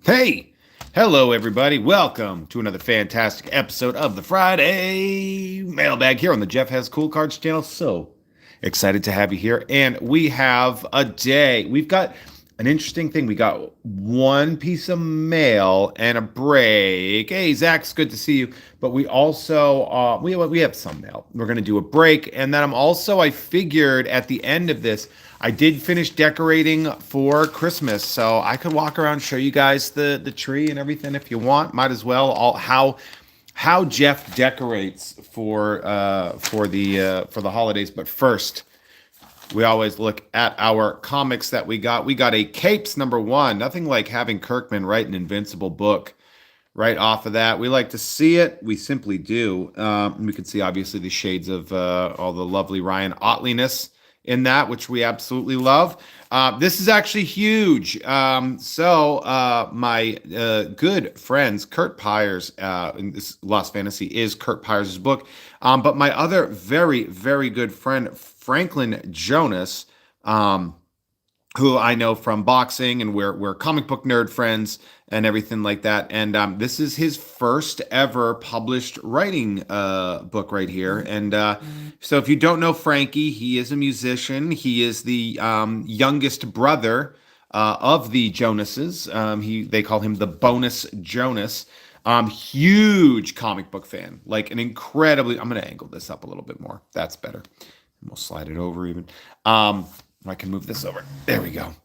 Hey, hello everybody. Welcome to another fantastic episode of the Friday Mailbag here on the Jeff Has Cool Cards channel. So excited to have you here. And we have a day. We've got an interesting thing. We got one piece of mail and a break. Hey, Zach, it's good to see you. But we also we have some mail. We're gonna do a break, and then I figured at the end of this. I did finish decorating for Christmas, so I could walk around, show you guys the tree and everything if you want. Might as well. All how Jeff decorates for the holidays. But first, we always look at our comics that we got. We got a Capes #1. Nothing like having Kirkman write an Invincible book right off of that. We like to see it. We simply do. We can see obviously the shades of all the lovely Ryan Ottliness in that, which we absolutely love. This is actually huge. My good friends, Kurt Pyers, in this Lost Fantasy is Kurt Pyers' book. But my other very, very good friend, Franklin Jonas, who I know from boxing, and we're comic book nerd friends and everything like that. And this is his first ever published writing book right here. And so if you don't know Frankie, he is a musician. He is the youngest brother of the Jonases. They call him the Bonus Jonas. Huge comic book fan, like an incredibly. I'm going to angle this up a little bit more. That's better. We'll slide it over even. I can move this over. There we go.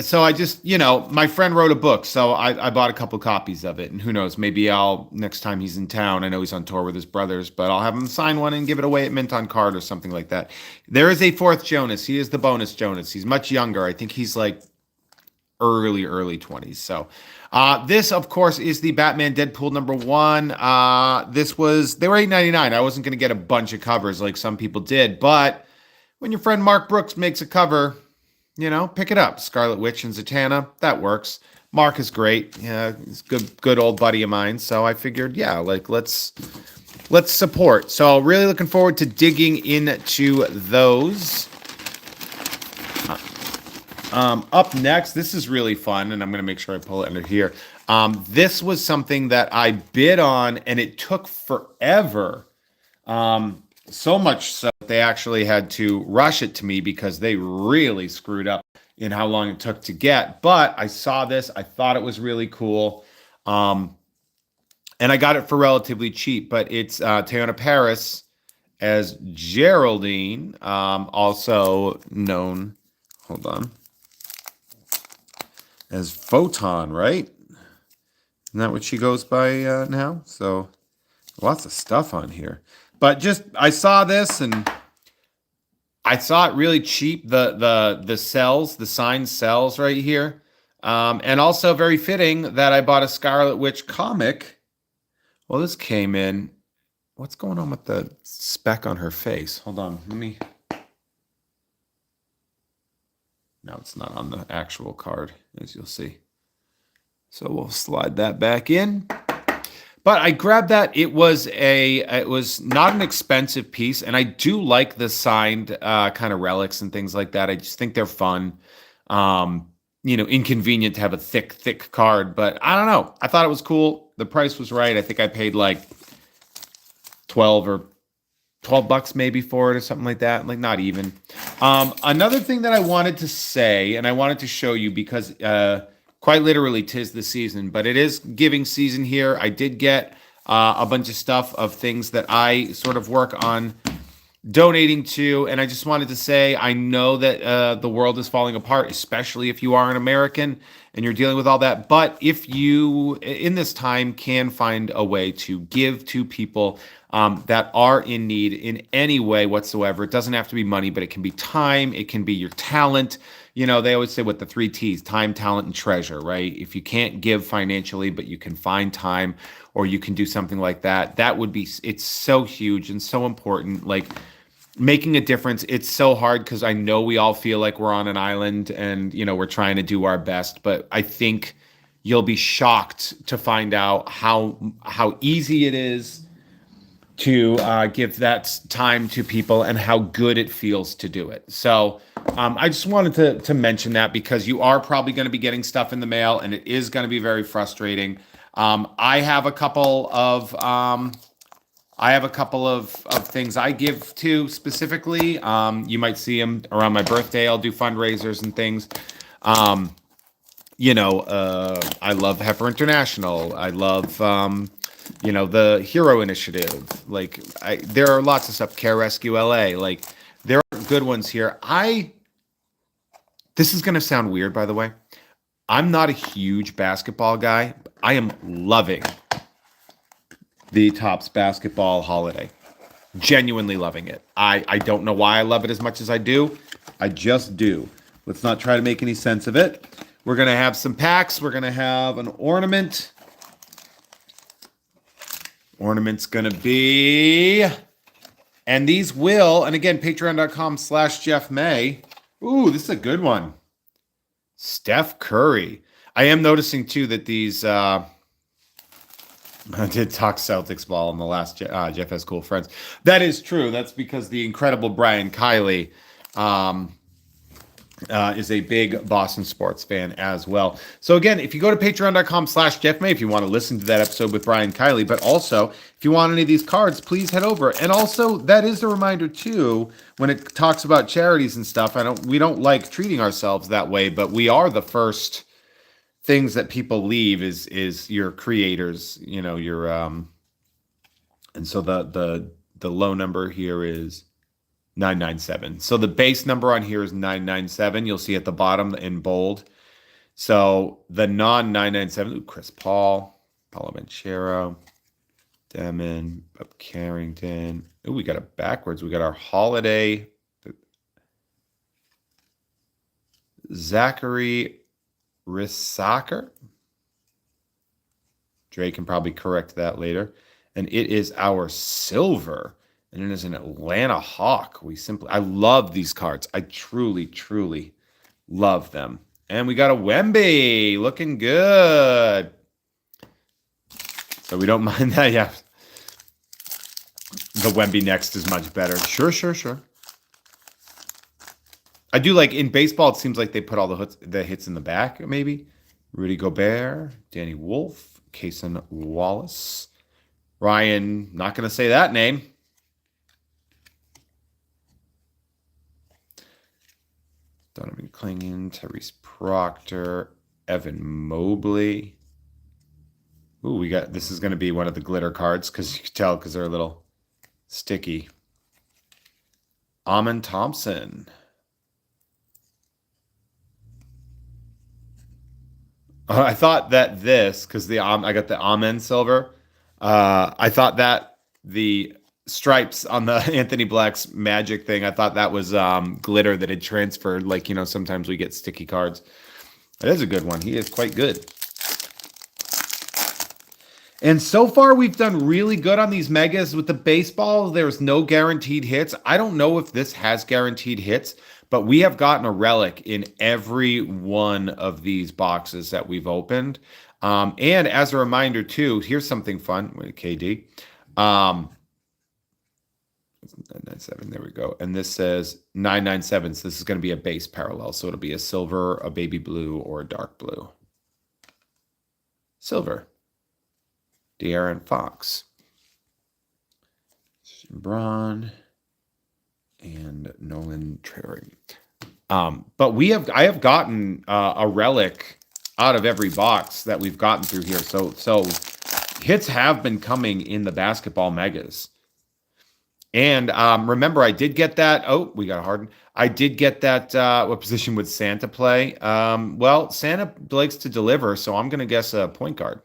So I just, my friend wrote a book, so I bought a couple copies of it, and who knows, maybe next time he's in town, I know he's on tour with his brothers, but I'll have him sign one and give it away at Mint on Card or something like that. There is a fourth Jonas. He is the Bonus Jonas. He's much younger. I think he's like early 20s. So this, of course, is the Batman Deadpool #1. They were $8.99. I wasn't going to get a bunch of covers like some people did, but when your friend Mark Brooks makes a cover, pick it up. Scarlet Witch and Zatanna, that works. Mark is great. Yeah, he's good old buddy of mine. So I figured, let's support. So really looking forward to digging into those. Up next, this is really fun, and I'm going to make sure I pull it under here. This was something that I bid on, and it took forever. So much so that they actually had to rush it to me because they really screwed up in how long it took to get. But I saw this. I thought it was really cool. And I got it for relatively cheap. But it's Teyonah Parris as Geraldine, also known, hold on, as Photon, right? Isn't that what she goes by now? So lots of stuff on here. But I saw this and I saw it really cheap. The cells, the signed cells right here. And also very fitting that I bought a Scarlet Witch comic. Well, this came in. What's going on with the speck on her face? Hold on. No, it's not on the actual card, as you'll see. So we'll slide that back in. But I grabbed that. It was not an expensive piece, and I do like the signed kind of relics and things like that. I just think they're fun. Inconvenient to have a thick card, but I don't know. I thought it was cool. The price was right. I think I paid like $12 maybe for it or something like that. Like not even. Another thing that I wanted to say, and I wanted to show you because quite literally, 'tis the season, but it is giving season here. I did get a bunch of stuff of things that I sort of work on donating to, and I just wanted to say, I know that the world is falling apart, especially if you are an American and you're dealing with all that. But if you, in this time, can find a way to give to people that are in need in any way whatsoever, it doesn't have to be money, but it can be time, it can be your talent. They always say what the 3 T's, time, talent, and treasure, right? If you can't give financially, but you can find time or you can do something like that, it's so huge and so important. Like making a difference, it's so hard because I know we all feel like we're on an island and, we're trying to do our best. But I think you'll be shocked to find out how easy it is to give that time to people and how good it feels to do it. So I just wanted to mention that because you are probably going to be getting stuff in the mail, and it is going to be very frustrating. I have a couple of things I give to specifically. You might see them around my birthday. I'll do fundraisers and things. Um, I love Heifer International. I love, the Hero Initiative. Like, there are lots of stuff. Care Rescue LA. Like, there are good ones here. This is going to sound weird, by the way. I'm not a huge basketball guy. I am loving the Topps basketball holiday. Genuinely loving it. I don't know why I love it as much as I do. I just do. Let's not try to make any sense of it. We're going to have some packs. We're going to have an ornament. Ornament's going to be... And these will, and again, patreon.com/Jeff May. Ooh, this is a good one. Steph Curry. I am noticing, too, that these... I did talk Celtics ball in the last Jeff Has Cool Friends. That is true. That's because the incredible Brian Kiley is a big Boston sports fan as well. So again, if you go to patreon.com/Jeff May, if you want to listen to that episode with Brian Kiley, but also if you want any of these cards, please head over. And also that is a reminder too, when it talks about charities and stuff, we don't like treating ourselves that way, but we are the first things that people leave is your creators, your and so the low number here is 997. So the base number on here is 997. You'll see at the bottom in bold. So the non-997, Chris Paul, Paulo Banchero, Demon, Bob Carrington. Oh, we got it backwards. We got our holiday. Zachary Rissaker. Dre can probably correct that later. And it is our silver. And it is an Atlanta Hawk. I love these cards. I truly, truly love them. And we got a Wemby looking good. So we don't mind that. Yeah. The Wemby next is much better. Sure. I do like in baseball, it seems like they put all the hits in the back, maybe. Rudy Gobert, Danny Wolf, Kason Wallace, Ryan, not going to say that name. Donovan Clingan, Tyrese Proctor, Evan Mobley. Ooh, this is going to be one of the glitter cards because you can tell because they're a little sticky. Amon Thompson. I thought that because I got the Amen silver. I thought that the stripes on the Anthony Black's Magic thing, I thought that was glitter that had transferred. Like, sometimes we get sticky cards. That is a good one. He is quite good. And so far, we've done really good on these megas. With the baseball, there's no guaranteed hits. I don't know if this has guaranteed hits, but we have gotten a relic in every one of these boxes that we've opened. And as a reminder, too, here's something fun with KD. 997, there we go. And this says 997, so this is going to be a base parallel. So it'll be a silver, a baby blue, or a dark blue. Silver. De'Aaron Fox. Braun. And Nolan Trary. But I have gotten a relic out of every box that we've gotten through here. So hits have been coming in the basketball megas. And remember, I did get that. Oh, we got Harden. I did get that. What position would Santa play? Well, Santa likes to deliver, so I'm going to guess a point guard.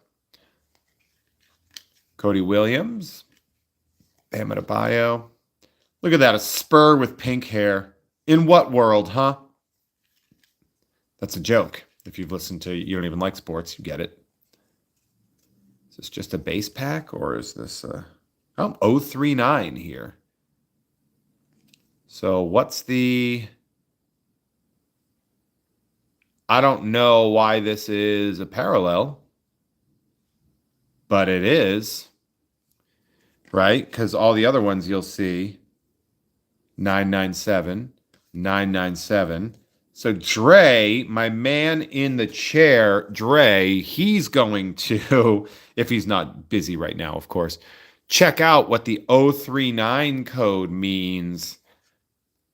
Cody Williams. Bam Adebayo. Look at that, a Spur with pink hair. In what world, huh? That's a joke. If you've listened to, you don't even like sports, you get it. Is this just a base pack, or is this 039 here? So what's I don't know why this is a parallel, but it is, right? Because all the other ones you'll see, 997, 997. So Dre, my man in the chair, Dre, he's going to, if he's not busy right now, of course, check out what the 039 code means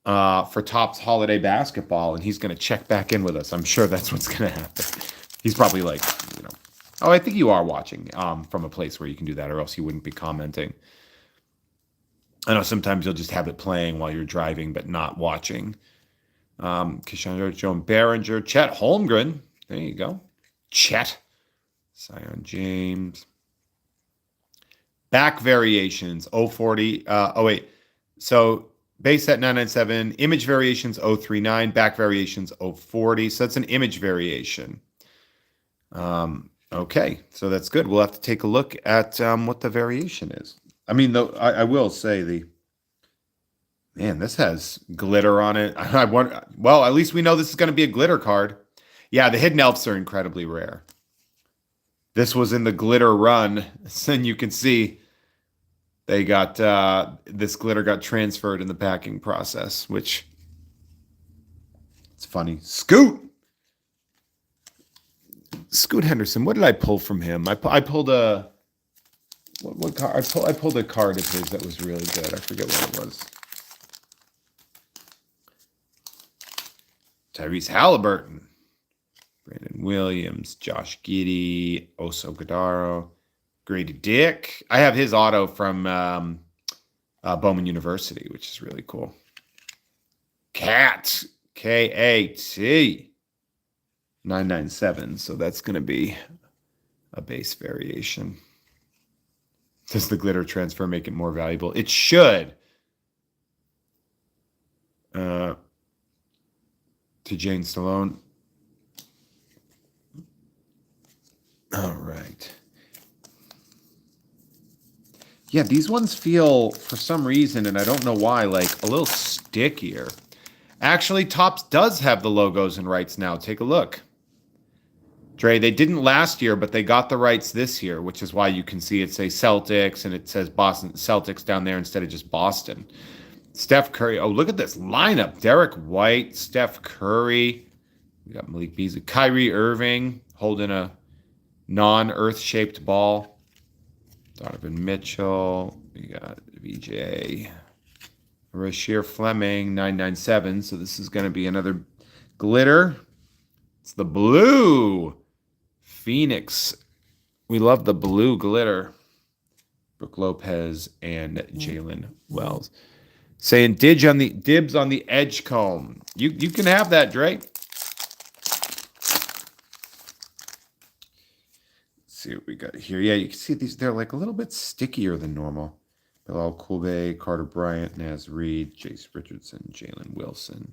for Topps Holiday Basketball, and he's going to check back in with us. I'm sure that's what's going to happen. He's probably like, you know, oh, I think you are watching from a place where you can do that, or else you wouldn't be commenting. I know sometimes you'll just have it playing while you're driving, but not watching. Kishandra, Joan Behringer, Chet Holmgren. There you go. Chet. Sion James. Back variations, 040. Wait. So base set 997. Image variations, 039. Back variations, 040. So that's an image variation. Okay. So that's good. We'll have to take a look at what the variation is. I mean, though, I will say man, this has glitter on it. Well, at least we know this is going to be a glitter card. Yeah, the hidden elves are incredibly rare. This was in the glitter run, and you can see they got this glitter got transferred in the packing process, which it's funny. Scoot Henderson. What did I pull from him? I pulled a what card? I pulled a card of his that was really good. I forget what it was. Tyrese Halliburton, Brandon Williams, Josh Giddey, Oso Gadaro, Grady Dick. I have his auto from Bowman University, which is really cool. Cat, K-A-T, 997. So that's going to be a base variation. Does the glitter transfer make it more valuable? It should. To Jane Stallone. All right. Yeah, these ones feel, for some reason, and I don't know why, like a little stickier. Actually, Topps does have the logos and rights now. Take a look. Dre, they didn't last year, but they got the rights this year, which is why you can see it say Celtics and it says Boston Celtics down there instead of just Boston. Steph Curry. Oh, look at this lineup. Derek White, Steph Curry. We got Malik Beasley. Kyrie Irving holding a non-earth-shaped ball. Donovan Mitchell. We got VJ. Rasheer Fleming, 997. So this is going to be another glitter. It's the blue Phoenix. We love the blue glitter. Brooke Lopez and Jalen Wells. Saying dibs on the edge comb. You can have that, Dre. Let's see what we got here. Yeah, you can see these. They're like a little bit stickier than normal. Bilal Koulbe, Carter Bryant, Naz Reid, Jace Richardson, Jalen Wilson,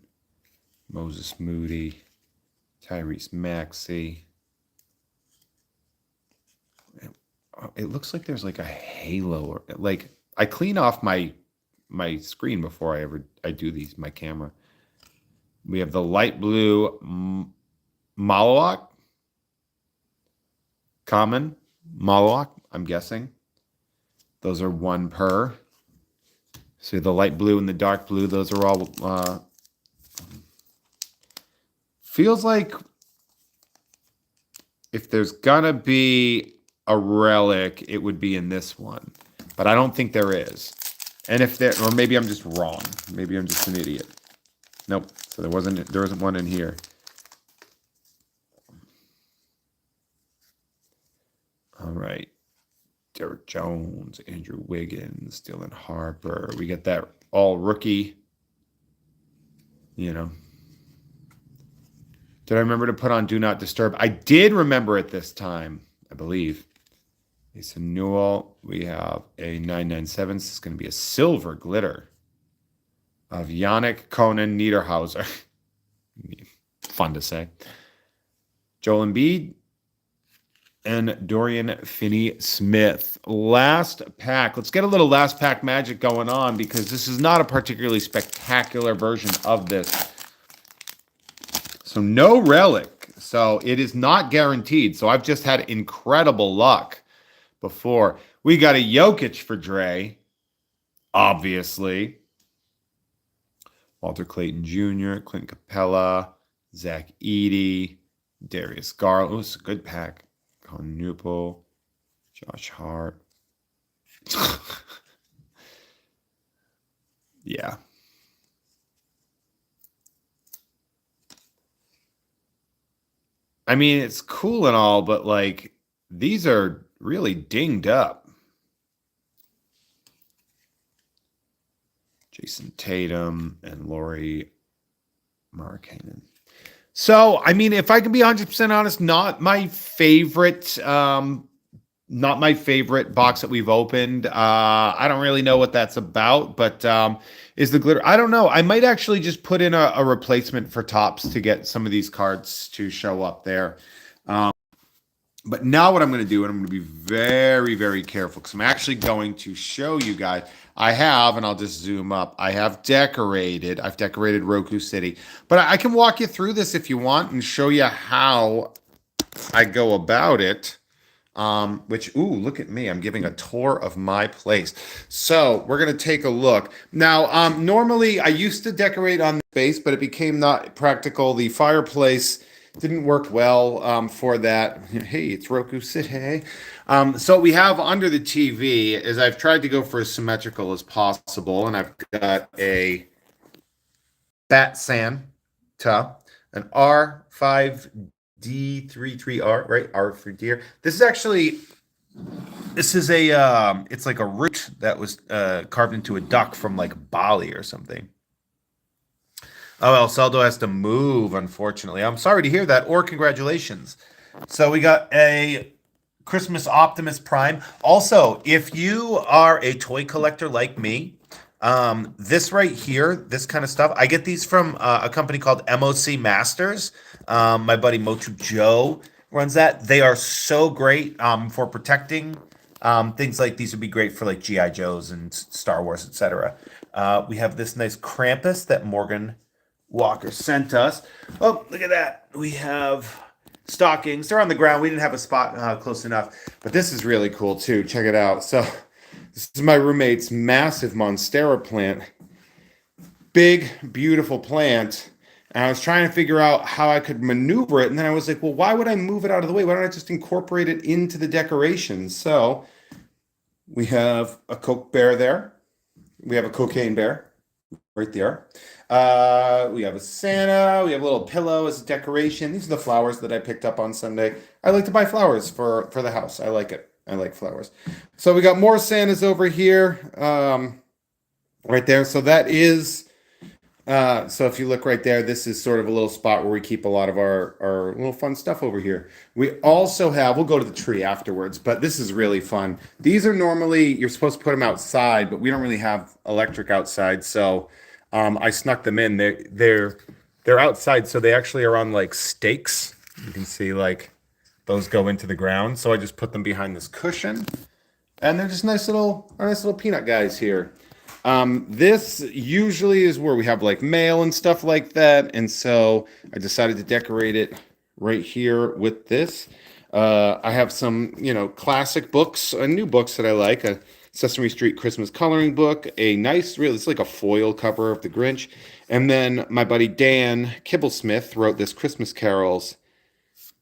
Moses Moody, Tyrese Maxey. It looks like there's like a halo, or like I clean off my screen before I do these, my camera. We have the light blue Malawak. Common Malawak, I'm guessing. Those are one per. So the light blue and the dark blue, those are all feels like if there's gonna be a relic, it would be in this one. But I don't think there is. And if there, or maybe I'm just wrong. Maybe I'm just an idiot. Nope. So there wasn't one in here. All right. Derek Jones, Andrew Wiggins, Dylan Harper. We get that all rookie. You know. Did I remember to put on Do Not Disturb? I did remember it this time, I believe. It's a Newell. We have a 997. This is going to be a silver glitter of Yannick Conan Niederhauser. Fun to say. Joel Embiid and Dorian Finney-Smith. Last pack. Let's get a little last pack magic going on because this is not a particularly spectacular version of this. So no relic. So it is not guaranteed. So I've just had incredible luck before. We got a Jokic for Dre, obviously. Walter Clayton Jr., Clint Capella, Zach Eady, Darius Garland. Oh, it's a good pack. Con Newpo, Josh Hart. Yeah. I mean, it's cool and all, but like these are really dinged up. Jason Tatum and Laurie Markkanen. So, I mean, if I can be 100% honest, not my favorite box that we've opened. I don't really know what that's about, but is the glitter? I don't know. I might actually just put in a replacement for Tops to get some of these cards to show up there. But now what I'm going to do, and I'm going to be very, very careful because I'm actually going to show you guys. And I'll just zoom up. I've decorated Roku City, but I can walk you through this if you want and show you how I go about it. Look at me. I'm giving a tour of my place. So we're going to take a look. Now, normally I used to decorate on the space, but it became not practical. The fireplace didn't work well for that. Hey, it's Roku City. So we have under the TV is I've tried to go for as symmetrical as possible, and I've got a Bat Santa, an R5D33R, right? R for deer. This is a it's like a root that was carved into a duck from like Bali or something. Oh, El Saldo has to move, unfortunately. I'm sorry to hear that, or congratulations. So we got a Christmas Optimus Prime. Also, if you are a toy collector like me, this right here, this kind of stuff, I get these from a company called MOC Masters. My buddy Motu Joe runs that. They are so great for protecting things like these would be great for like GI Joes and Star Wars, etc. We have this nice Krampus that Morgan Walker sent us. Oh, look at that. We have stockings. They're on the ground. We didn't have a spot close enough, but this is really cool too. Check it out. So this is my roommate's massive Monstera plant. Big, beautiful plant. And I was trying to figure out how I could maneuver it. And then I was like, well, why would I move it out of the way? Why don't I just incorporate it into the decorations? So we have a Coke bear there. We have a cocaine bear right there. We have a Santa. We have a little pillow as a decoration. These are the flowers that I picked up on Sunday. I like to buy flowers for the house. I like it. I like flowers. So we got more Santas over here, right there. So that is, so if you look right there, this is sort of a little spot where we keep a lot of our little fun stuff over here. We also have, we'll go to the tree afterwards, but this is really fun. These are normally, you're supposed to put them outside, but we don't really have electric outside. So I snuck them in. They're outside, so they actually are on like stakes. You can see like those go into the ground. So I just put them behind this cushion, and they're just nice little peanut guys here. This usually is where we have like mail and stuff like that, and so I decided to decorate it right here with this. I have some, classic books, new books that I like. A Sesame Street Christmas coloring book, a nice, really, it's like a foil cover of the Grinch. And then my buddy Dan Kibblesmith wrote this Christmas Carols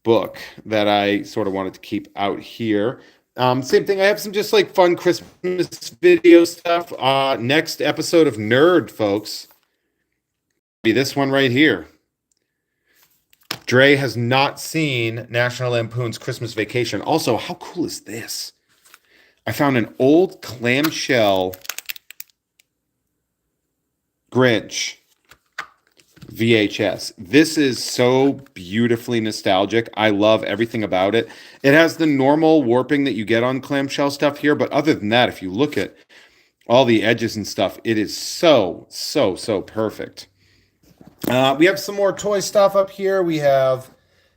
book that I sort of wanted to keep out here. Same thing. I have some just like fun Christmas video stuff. Next episode of Nerd, folks, be this one right here. Dre has not seen National Lampoon's Christmas Vacation. Also, how cool is this? I found an old clamshell Grinch VHS. This is so beautifully nostalgic. I love everything about it. It has the normal warping that you get on clamshell stuff here, but other than that, if you look at all the edges and stuff, it is so, so, so perfect. We have some more toy stuff up here. We have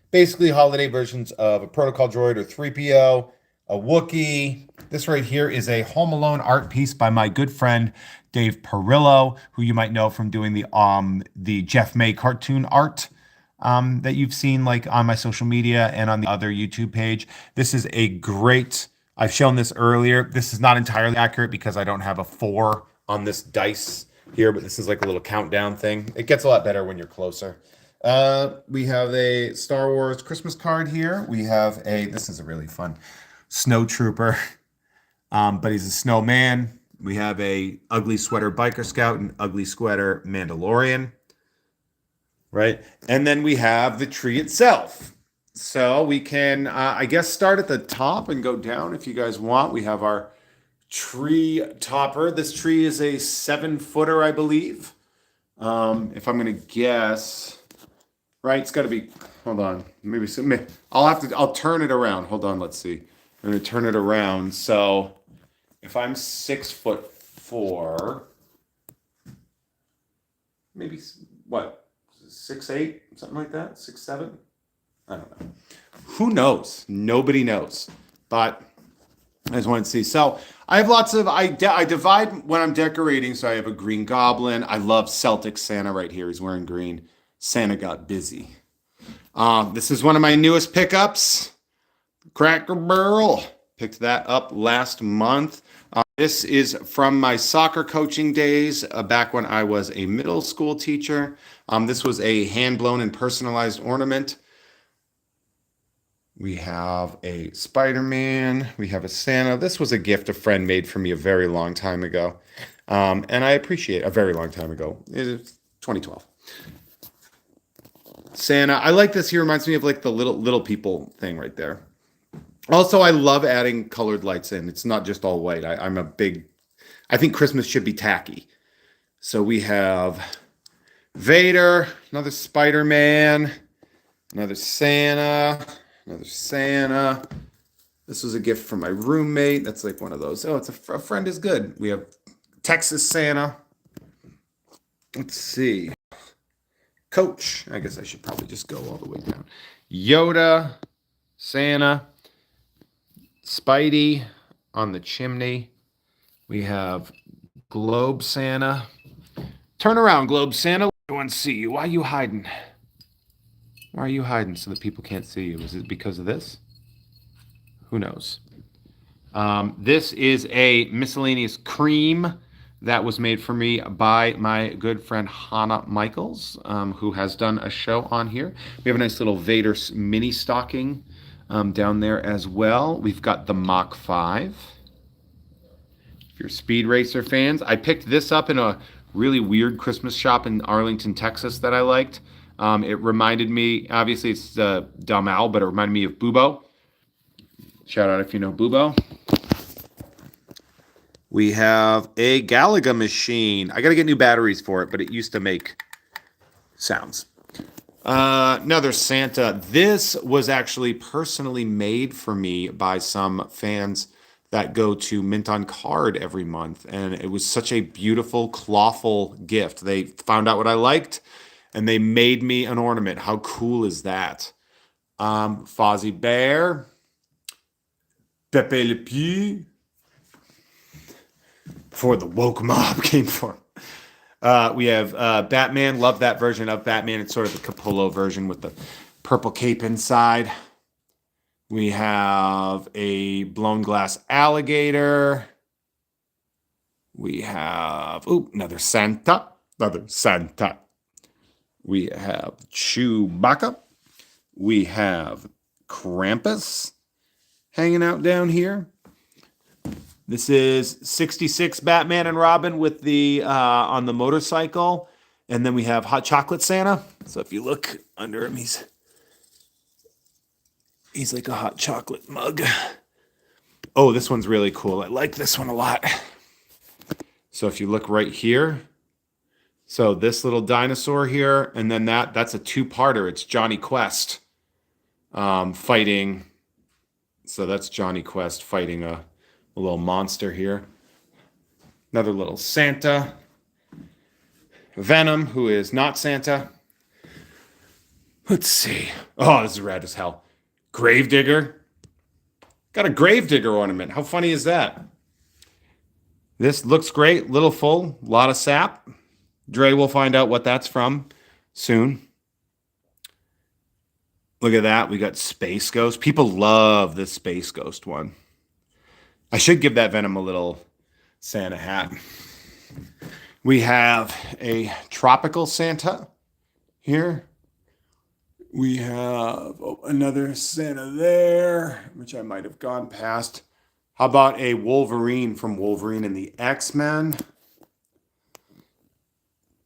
basically holiday versions of a Protocol Droid or 3PO, a Wookiee. This right here is a Home Alone art piece by my good friend Dave Perillo, who you might know from doing the Jeff May cartoon art that you've seen like on my social media and on the other YouTube page. This is a great, I've shown this earlier. This is not entirely accurate because I don't have a 4 on this dice here, but this is like a little countdown thing. It gets a lot better when you're closer. We have a Star Wars Christmas card here. We have this is a really fun snow trooper, but he's a snowman. We have a ugly sweater biker scout and ugly sweater Mandalorian, right? And then we have the tree itself. So we can, I guess, start at the top and go down if you guys want. We have our tree topper. This tree is a 7-footer, I believe. If I'm gonna guess, right? It's got to be. Hold on, maybe I'll turn it around. Hold on, let's see. I'm gonna turn it around. So if I'm 6'4", maybe what, 6'8", something like that, 6'7". I don't know. Who knows? Nobody knows. But I just wanted to see. So I have lots of. I divide when I'm decorating. So I have a green goblin. I love Celtic Santa right here. He's wearing green. Santa got busy. This is one of my newest pickups. Cracker Barrel. Picked that up last month. This is from my soccer coaching days back when I was a middle school teacher. This was a hand-blown and personalized ornament. We have a Spider-Man. We have a Santa. This was a gift a friend made for me a very long time ago. And I appreciate it. A very long time ago. It is 2012. Santa. I like this. He reminds me of like the little people thing right there. Also, I love adding colored lights in. It's not just all white. I think Christmas should be tacky. So we have Vader, another Spider-Man, another Santa, another Santa. This was a gift from my roommate. That's like one of those. Oh, it's a friend is good. We have Texas Santa. Let's see. Coach. I guess I should probably just go all the way down. Yoda, Santa, Spidey on the chimney. We have Globe Santa. Turn around, Globe Santa. Everyone see you. Why are you hiding? Why are you hiding so that people can't see you? Is it because of this? Who knows? This is a miscellaneous cream that was made for me by my good friend Hannah Michaels, who has done a show on here. We have a nice little Vader mini stocking down there as well. We've got the Mach 5. If you're Speed Racer fans, I picked this up in a really weird Christmas shop in Arlington, Texas that I liked. It reminded me, obviously it's Dumb Owl, but it reminded me of Bubo. Shout out if you know Bubo. We have a Galaga machine. I got to get new batteries for it, but it used to make sounds. Another Santa. This was actually personally made for me by some fans that go to Mint on Card every month. And it was such a beautiful, clawful gift. They found out what I liked and they made me an ornament. How cool is that? Fozzie Bear. Pepe Le Pew. Before the woke mob came for. We have Batman. Love that version of Batman. It's sort of the Capullo version with the purple cape inside. We have a blown glass alligator. We have another Santa. Another Santa. We have Chewbacca. We have Krampus hanging out down here. This is 66 Batman and Robin with the on the motorcycle. And then we have Hot Chocolate Santa. So if you look under him, he's like a hot chocolate mug. Oh, this one's really cool. I like this one a lot. So if you look right here, so this little dinosaur here, and then that's a two-parter. It's Johnny Quest fighting. So that's Johnny Quest fighting a little monster here. Another little Santa. Venom, who is not Santa. Let's see. Oh, this is rad as hell. Gravedigger. Got a Gravedigger ornament. How funny is that? This looks great. Little full. A lot of sap. Dre will find out what that's from soon. Look at that. We got Space Ghost. People love this Space Ghost one. I should give that Venom a little Santa hat. We have a tropical Santa here. We have another Santa there, which I might have gone past. How about a Wolverine from Wolverine and the X-Men?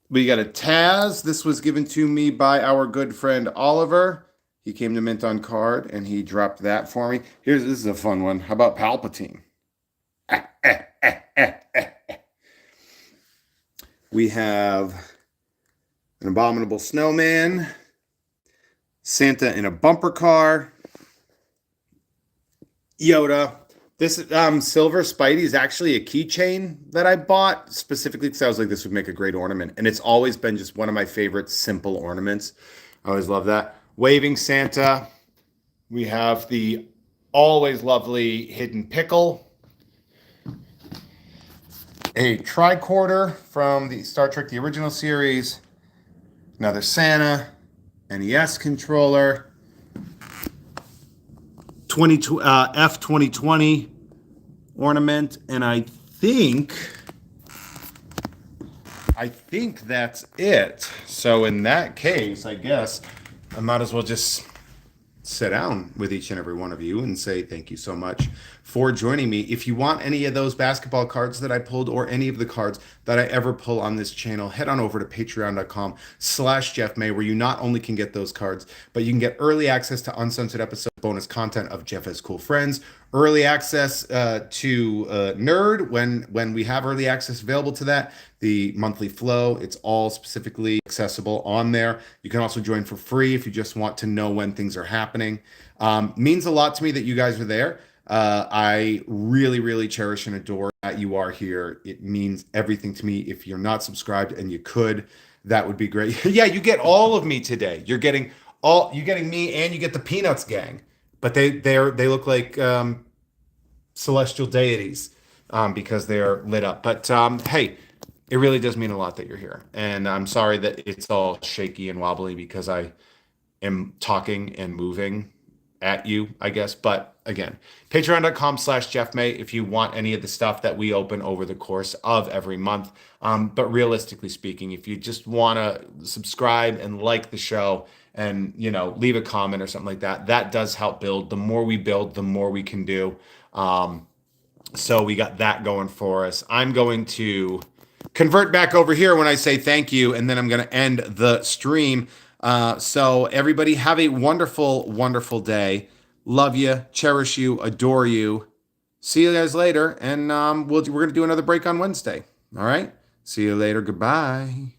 We got a Taz. This was given to me by our good friend Oliver. He came to Mint on card and he dropped that for me. This is a fun one. How about Palpatine? We have an abominable snowman, Santa in a bumper car, Yoda. This silver Spidey is actually a keychain that I bought specifically because I was like, this would make a great ornament. And it's always been just one of my favorite simple ornaments. I always love that. Waving Santa. We have the always lovely Hidden Pickle. A tricorder from the Star Trek, the original series. Another Santa. NES controller. F2020 ornament, and I think that's it. So in that case, I guess I might as well just sit down with each and every one of you and say thank you so much for joining me. If you want any of those basketball cards that I pulled or any of the cards that I ever pull on this channel, head on over to patreon.com/JeffMay, where you not only can get those cards, but you can get early access to uncensored episode bonus content of Jeff Has Cool Friends, early access to Nerd when we have early access available to that, the monthly flow. It's all specifically accessible on there. You can also join for free if you just want to know when things are happening. Means a lot to me that you guys are there. I really, really cherish and adore that you are here. It means everything to me. If you're not subscribed and you could, that would be great. Yeah, you get all of me today. You're getting me, and you get the Peanuts gang. But they look like celestial deities because they're lit up. But hey, it really does mean a lot that you're here. And I'm sorry that it's all shaky and wobbly because I am talking and moving at you, I guess. But again, patreon.com/JeffMay if you want any of the stuff that we open over the course of every month. But realistically speaking, if you just want to subscribe and like the show and, leave a comment or something like that, that does help build. The more we build, the more we can do. So we got that going for us. I'm going to convert back over here when I say thank you, and then I'm going to end the stream. So everybody have a wonderful, wonderful day. Love you, cherish you, adore you. See you guys later. And we're going to do another break on Wednesday. All right. See you later. Goodbye.